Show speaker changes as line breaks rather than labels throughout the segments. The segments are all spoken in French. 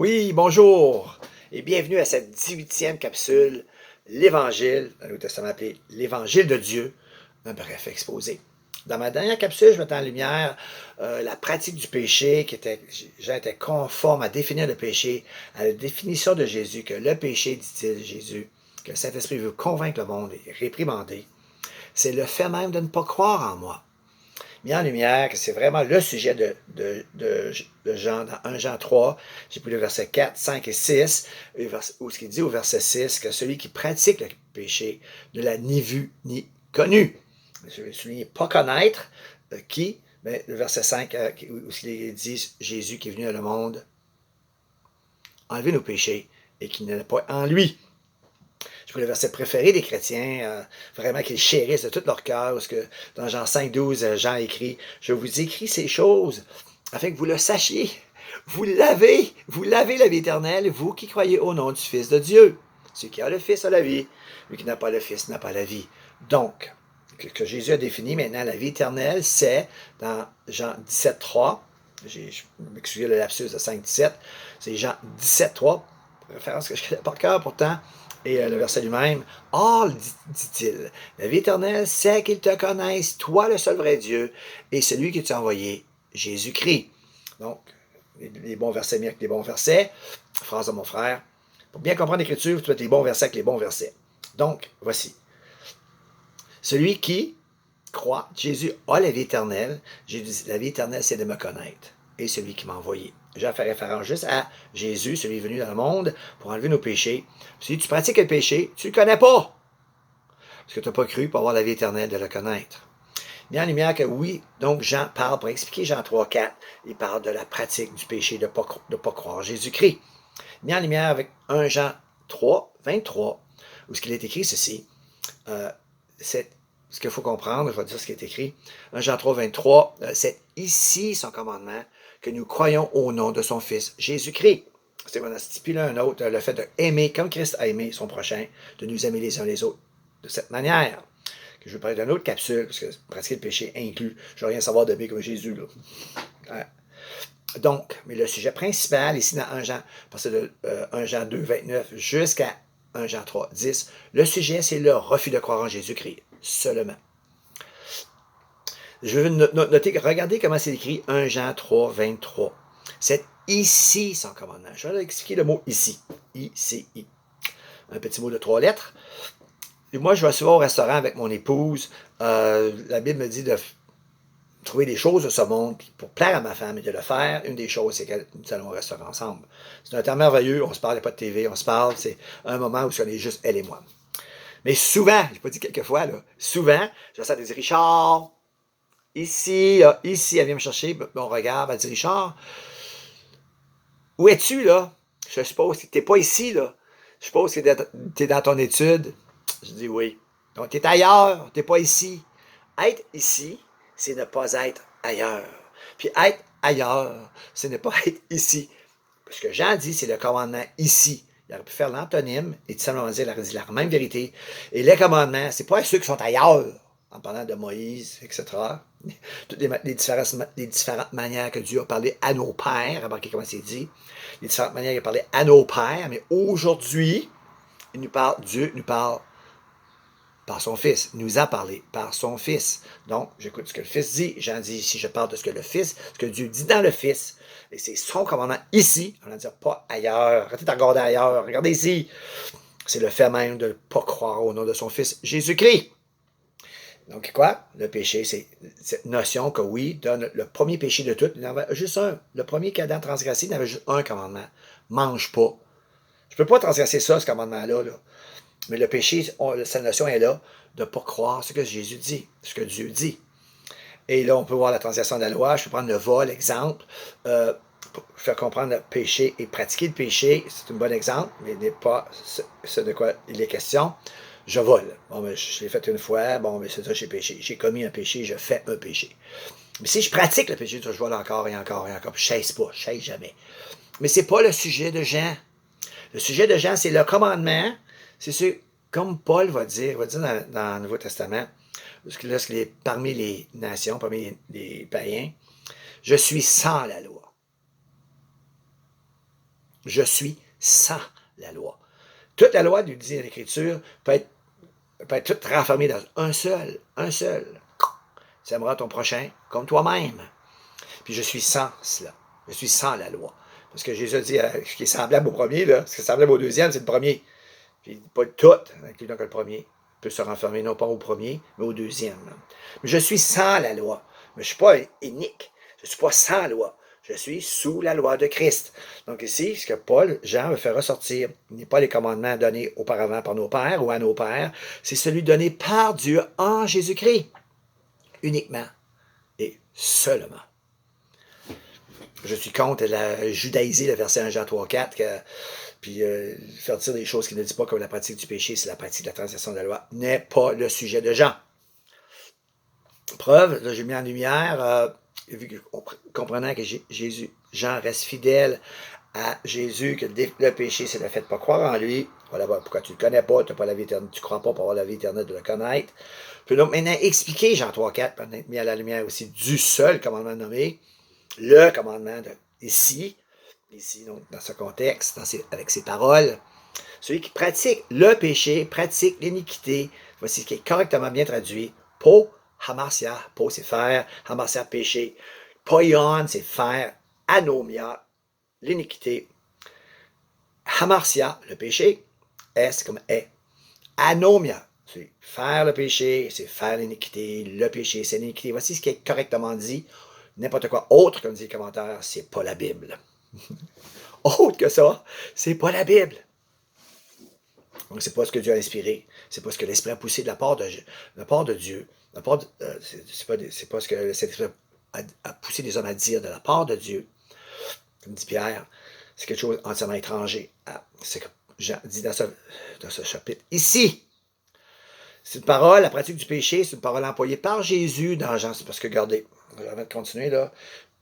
Oui, bonjour et bienvenue à cette 18e capsule, l'Évangile, dans le Nouveau Testament appelé l'Évangile de Dieu, un bref exposé. Dans ma dernière capsule, je mettais en lumière la pratique du péché, Jean était conforme à définir le péché, à la définition de Jésus, que le péché, dit-il Jésus, que le Saint-Esprit veut convaincre le monde et réprimander, c'est le fait même de ne pas croire en moi. Mis en lumière que c'est vraiment le sujet de Jean dans 1 Jean 3. J'ai pris le verset 4, 5 et 6, où ce qu'il dit au verset 6, que celui qui pratique le péché ne l'a ni vu ni connu. Je vais souligner pas connaître qui, mais le verset 5, où il dit Jésus qui est venu dans le monde enlever nos péchés et qui n'est pas en lui. Je trouve le verset préféré des chrétiens, vraiment qu'ils chérissent de tout leur cœur, parce que dans Jean 5, 12, Jean écrit « Je vous écris ces choses afin que vous le sachiez. Vous l'avez la vie éternelle, vous qui croyez au nom du Fils de Dieu. Celui qui a le Fils a la vie, lui qui n'a pas le Fils n'a pas la vie. » Donc, que Jésus a défini maintenant la vie éternelle, c'est dans Jean 17, 3, je m'excuse le lapsus de 5, 17, c'est Jean 17, 3, référence que je connais par cœur pourtant, et le verset lui-même, « Or, dit-il, la vie éternelle, c'est qu'ils te connaissent, toi le seul vrai Dieu, et celui que tu as envoyé, Jésus-Christ. » Donc, les bons versets mieux que les bons versets. Phrase de mon frère. Pour bien comprendre l'Écriture, tu dois mettre les bons versets avec les bons versets. Donc, voici. Celui qui croit, Jésus a la vie éternelle. Jésus dit, la vie éternelle, c'est de me connaître. Et celui qui m'a envoyé. Jean fait référence juste à Jésus, celui venu dans le monde pour enlever nos péchés. Si tu pratiques le péché, tu ne le connais pas. Parce que tu n'as pas cru pour avoir la vie éternelle de le connaître. Mis en lumière que oui, donc Jean parle, pour expliquer Jean 3, 4, il parle de la pratique du péché de ne pas croire Jésus-Christ. Mis en lumière avec 1 Jean 3, 23, où ce qu'il est écrit ceci, c'est ce qu'il faut comprendre, je vais dire ce qui est écrit, 1 Jean 3, 23, c'est ici son commandement, que nous croyons au nom de son Fils Jésus-Christ. C'est qu'on a stipulé un autre, le fait d'aimer comme Christ a aimé son prochain, de nous aimer les uns les autres de cette manière. Que je vais parler d'une autre capsule, parce que pratiquer le péché inclut, je ne veux rien savoir d'aimer comme Jésus. Là. Donc, mais le sujet principal, ici dans 1 Jean, parce que 1 Jean 2, 29 jusqu'à 1 Jean 3, 10, le sujet, c'est le refus de croire en Jésus-Christ, seulement. Je veux noter, regardez comment c'est écrit 1 Jean 3, 23. C'est ici son commandement. Je vais expliquer le mot ici. I-C-I. Un petit mot de 3 lettres. Et moi, je vais souvent au restaurant avec mon épouse. La Bible me dit de trouver des choses de ce monde pour plaire à ma femme et de le faire. Une des choses, c'est que nous allons au restaurant ensemble. C'est un temps merveilleux. On ne se parle pas de TV, on se parle. C'est un moment où on est juste elle et moi. Mais souvent, je n'ai pas dit quelquefois, là, souvent, j'essaie de dire Richard, ici, elle vient me chercher, on regarde, elle dit Richard, où es-tu là? Je suppose que tu n'es pas ici, là. Je suppose que tu es dans ton étude. Je dis oui. Donc, tu es ailleurs, tu n'es pas ici. Être ici, c'est ne pas être ailleurs. Puis être ailleurs, c'est ne pas être ici. Ce que Jean dit, c'est le commandement ici. Il aurait pu faire l'antonyme et tout simplement dire, il aurait dit la même vérité. Et les commandements, c'est pas à ceux qui sont ailleurs, en parlant de Moïse, etc. Toutes les différentes manières que Dieu a parlé à nos pères, remarquez comment c'est dit, les différentes manières qu'il a parlé à nos pères, mais aujourd'hui, Dieu nous parle par son Fils, il nous a parlé par son Fils. Donc, j'écoute ce que le Fils dit, Jean dit ici, je parle de ce que Dieu dit dans le Fils. Et c'est son commandement ici, on va dire pas ailleurs. Arrêtez de regarder ailleurs, regardez ici. C'est le fait même de ne pas croire au nom de son Fils Jésus-Christ. Donc, quoi? Le péché, c'est cette notion que oui, donne le premier péché de tout, il y en avait juste un. Le premier qui Adam transgressé, il y avait juste un commandement. Mange pas. Je ne peux pas transgresser ça, ce commandement-là. Là. Mais le péché, cette notion est là, de ne pas croire ce que Jésus dit, ce que Dieu dit. Et là, on peut voir la transgression de la loi. Je peux prendre le vol, exemple. Pour faire comprendre le péché et pratiquer le péché, c'est un bon exemple, mais n'est pas ce de quoi il est question. Je vole. Bon, ben, je l'ai fait une fois. Bon, mais c'est ça, j'ai péché. J'ai commis un péché, je fais un péché. Mais si je pratique le péché, je vole encore et encore et encore. Je ne chasse pas, je ne chasse jamais. Mais ce n'est pas le sujet de Jean. Le sujet de Jean, c'est le commandement. C'est ce, comme Paul va dire dans le Nouveau Testament, lorsqu'il est parmi les nations, parmi les païens, je suis sans la loi. Je suis sans la loi. Toute la loi, nous dit l'Écriture, peut être toute renfermée dans un seul. Tu aimeras ton prochain comme toi-même. Puis je suis sans cela. Je suis sans la loi. Parce que Jésus a dit, ce qui est semblable au premier, là, ce qui est semblable au deuxième, c'est le premier. Puis pas tout, incluant que le premier peut se renfermer non pas au premier, mais au deuxième. Mais je suis sans la loi. Mais je ne suis pas inique. Je ne suis pas sans loi. Je suis sous la loi de Christ. Donc ici, ce que Jean veut faire ressortir, n'est pas les commandements donnés auparavant par nos pères ou à nos pères, c'est celui donné par Dieu en Jésus-Christ. Uniquement et seulement. Je suis contre la judaïser, le verset 1 Jean 3, 4, puis faire dire des choses qui ne disent pas comme la pratique du péché, c'est la pratique de la transgression de la loi, n'est pas le sujet de Jean. Preuve, là j'ai mis en lumière, comprenant que Jean reste fidèle à Jésus, que le péché, c'est le fait de ne pas croire en lui. Voilà pourquoi tu ne le connais pas, tu ne crois pas pour avoir la vie éternelle de le connaître. Puis donc maintenant expliquer Jean 3, 4, peut-être mis à la lumière aussi du seul commandement nommé, le commandement ici, donc, dans ce contexte, avec ses paroles, celui qui pratique le péché, pratique l'iniquité, voici ce qui est correctement bien traduit, po, hamartia, po c'est faire, hamartia péché, poion c'est faire, anomia, l'iniquité, hamartia, le péché, c'est comme est, anomia, c'est faire le péché, c'est faire l'iniquité, le péché, c'est l'iniquité. Voici ce qui est correctement dit. N'importe quoi autre, comme dit le commentaire, c'est pas la Bible. Autre que ça, c'est pas la Bible. Donc, c'est pas ce que Dieu a inspiré. C'est pas ce que l'Esprit a poussé de la part de Dieu. C'est pas ce que cet Esprit a poussé les hommes à dire de la part de Dieu. Comme dit Pierre, c'est quelque chose entièrement étranger à ce que Jean dit dans ce chapitre. Ici, c'est une parole, la pratique du péché, c'est une parole employée par Jésus dans Jean. C'est parce que, regardez, avant de continuer, là,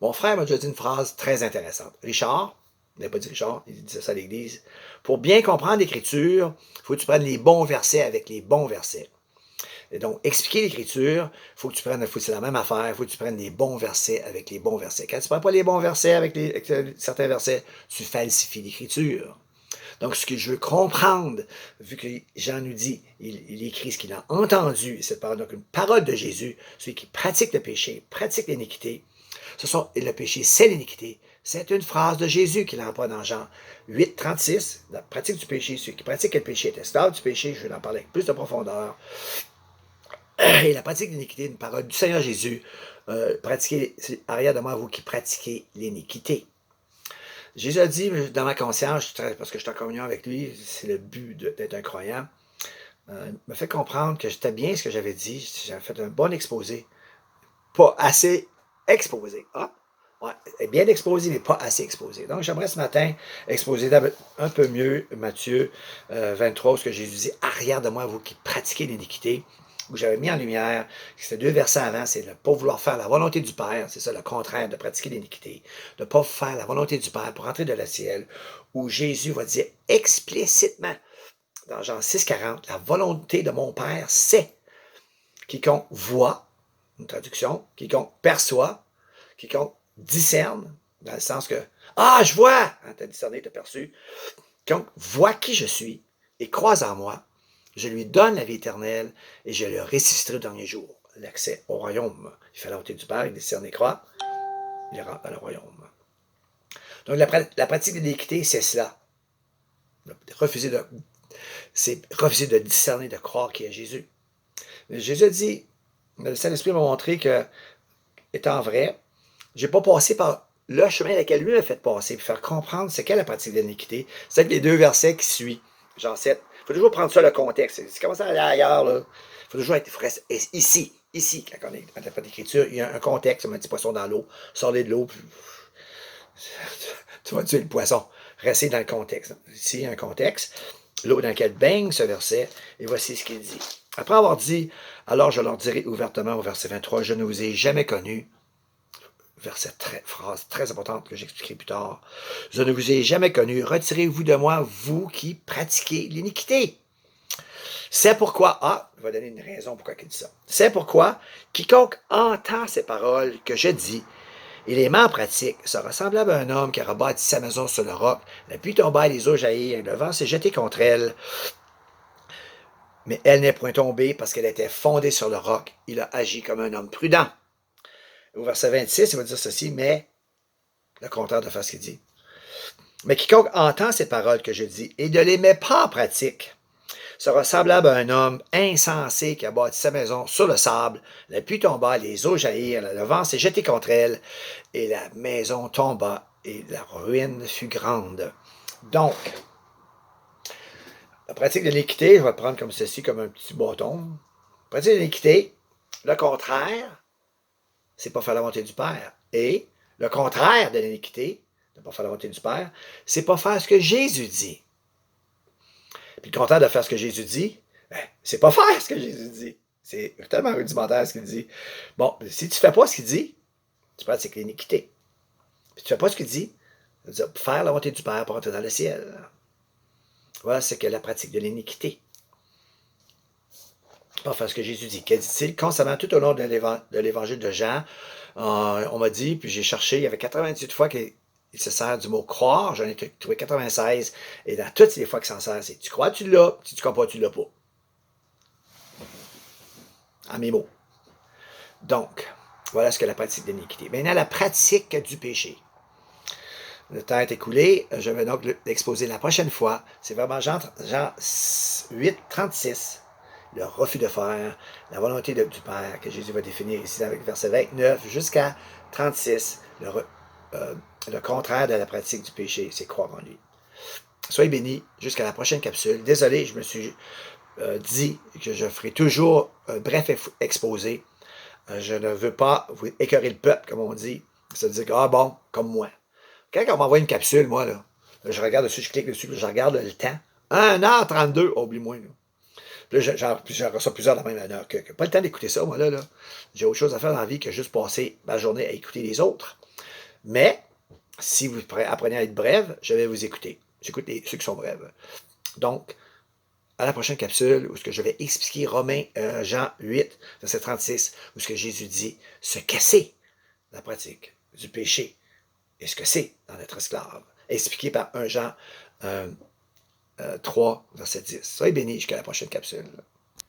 mon frère m'a déjà dit une phrase très intéressante. Richard, il n'a pas dit Richard, il disait ça à l'Église. Pour bien comprendre l'Écriture, il faut que tu prennes les bons versets avec les bons versets. Et donc, expliquer l'Écriture, c'est la même affaire, il faut que tu prennes les bons versets avec les bons versets. Quand tu ne prends pas les bons versets avec certains versets, tu falsifies l'Écriture. Donc, ce que je veux comprendre, vu que Jean nous dit, il écrit ce qu'il a entendu, cette parole, donc une parole de Jésus, celui qui pratique le péché, pratique l'iniquité, le péché, c'est l'iniquité. C'est une phrase de Jésus qu'il emploie dans Jean 8, 36, la pratique du péché, celui qui pratique le péché est esclave du péché, je vais en parler avec plus de profondeur. Et la pratique de l'iniquité, une parole du Seigneur Jésus, pratiquez, arrière de moi, vous qui pratiquez l'iniquité. Jésus a dit, dans ma conscience, parce que je suis en communion avec lui, c'est le but d'être un croyant, m'a fait comprendre que j'étais bien ce que j'avais dit, j'avais fait un bon exposé, pas assez exposé. Ah, ouais, bien exposé, mais pas assez exposé. Donc, j'aimerais ce matin exposer un peu mieux Matthieu 23, ce que Jésus dit, arrière de moi, vous qui pratiquez l'iniquité, où j'avais mis en lumière, c'était 2 versets avant, c'est de ne pas vouloir faire la volonté du Père, c'est ça le contraire de pratiquer l'iniquité, de ne pas faire la volonté du Père pour entrer dans le ciel, où Jésus va dire explicitement, dans Jean 6, 40, la volonté de mon Père, c'est quiconque voit, une traduction, quiconque perçoit, quiconque discerne, dans le sens que, je vois, tu as discerné, tu as perçu, quiconque voit qui je suis et croit en moi, je lui donne la vie éternelle et je le ressusciterai au dernier jour. L'accès au royaume. Il fait la volonté du Père, il discerne et croit, il rentre dans le royaume. Donc la pratique de l'iniquité, c'est cela. C'est refuser de discerner, de croire qu'il y a Jésus. Mais Jésus a dit, le Saint-Esprit m'a montré que, étant vrai, je n'ai pas passé par le chemin lequel lui m'a fait passer, pour faire comprendre ce qu'est la pratique de l'iniquité. C'est avec les 2 versets qui suivent, Jean 7. Il faut toujours prendre ça le contexte. Si comment ça aller ailleurs, là, il faut toujours être ici, quand on est dans la l'écriture, il y a un contexte, comme un petit poisson dans l'eau, sortez de l'eau, puis tu vas tuer le poisson. Restez dans le contexte. Ici, il y a un contexte, l'eau dans laquelle baigne ce verset, et voici ce qu'il dit. Après avoir dit, alors je leur dirai ouvertement au verset 23, je ne vous ai jamais connu, phrase très importante que j'expliquerai plus tard. Je ne vous ai jamais connu. Retirez-vous de moi, vous qui pratiquez l'iniquité. C'est pourquoi, il va donner une raison pourquoi il dit ça. C'est pourquoi, quiconque entend ces paroles que je dis Il les met en pratique. Sera semblable à un homme qui aura bâti sa maison sur le roc. La pluie tomba et les eaux jaillirent. Le vent s'est jeté contre elle. Mais elle n'est point tombée parce qu'elle était fondée sur le roc. Il a agi comme un homme prudent. Au verset 26, il va dire ceci, mais le contraire de faire ce qu'il dit. Mais quiconque entend ces paroles que je dis et ne les met pas en pratique sera semblable à un homme insensé qui a bâti sa maison sur le sable. La pluie tomba, les eaux jaillirent, le vent s'est jeté contre elle, et la maison tomba, et la ruine fut grande. Donc, la pratique de l'équité, je vais le prendre comme ceci, comme un petit bâton. La pratique de l'équité, le contraire, c'est pas faire la volonté du Père. Et le contraire de l'iniquité, de ne pas faire la volonté du Père, c'est pas faire ce que Jésus dit. Puis le contraire de faire ce que Jésus dit, ben, c'est pas faire ce que Jésus dit. C'est tellement rudimentaire ce qu'il dit. Bon, si tu fais pas ce qu'il dit, tu pratiques l'iniquité. Si tu fais pas ce qu'il dit, ça veut dire faire la volonté du Père pour entrer dans le ciel. Voilà, c'est que la pratique de l'iniquité. Pas faire ce que Jésus dit. Qu'elle dit-il constamment tout au long de l'évangile de Jean? On m'a dit, puis j'ai cherché, il y avait 98 fois qu'il se sert du mot croire, j'en ai trouvé 96, et dans toutes les fois qu'il s'en sert, c'est tu crois, tu l'as, si tu crois pas, tu l'as pas. En mes mots. Donc, voilà ce que la pratique de l'iniquité. Maintenant, la pratique du péché. Le temps est écoulé, je vais donc l'exposer la prochaine fois. C'est vraiment Jean 8, 36. Le refus de faire la volonté du Père, que Jésus va définir ici avec verset 29 jusqu'à 36. Le contraire de la pratique du péché, c'est croire en lui. Soyez bénis jusqu'à la prochaine capsule. Désolé, je me suis dit que je ferai toujours un bref exposé. Je ne veux pas vous écœurer le peuple, comme on dit. Ça veut dire que, ah bon, comme moi. Quand on m'envoie une capsule, moi, là, je regarde dessus, je clique dessus, je regarde le temps. 1h32, oublie-moi. Là, j'en reçois plusieurs dans la même heure. Pas le temps d'écouter ça, moi, là. J'ai autre chose à faire dans la vie que juste passer ma journée à écouter les autres. Mais, si vous apprenez à être brève, je vais vous écouter. J'écoute ceux qui sont brèves. Donc, à la prochaine capsule, où ce que je vais expliquer Jean 8, verset 36, où ce que Jésus dit, se casser la pratique du péché et ce que c'est dans notre esclave. Expliqué par 1 Jean 3, verset 10. Soyez bénis jusqu'à la prochaine capsule.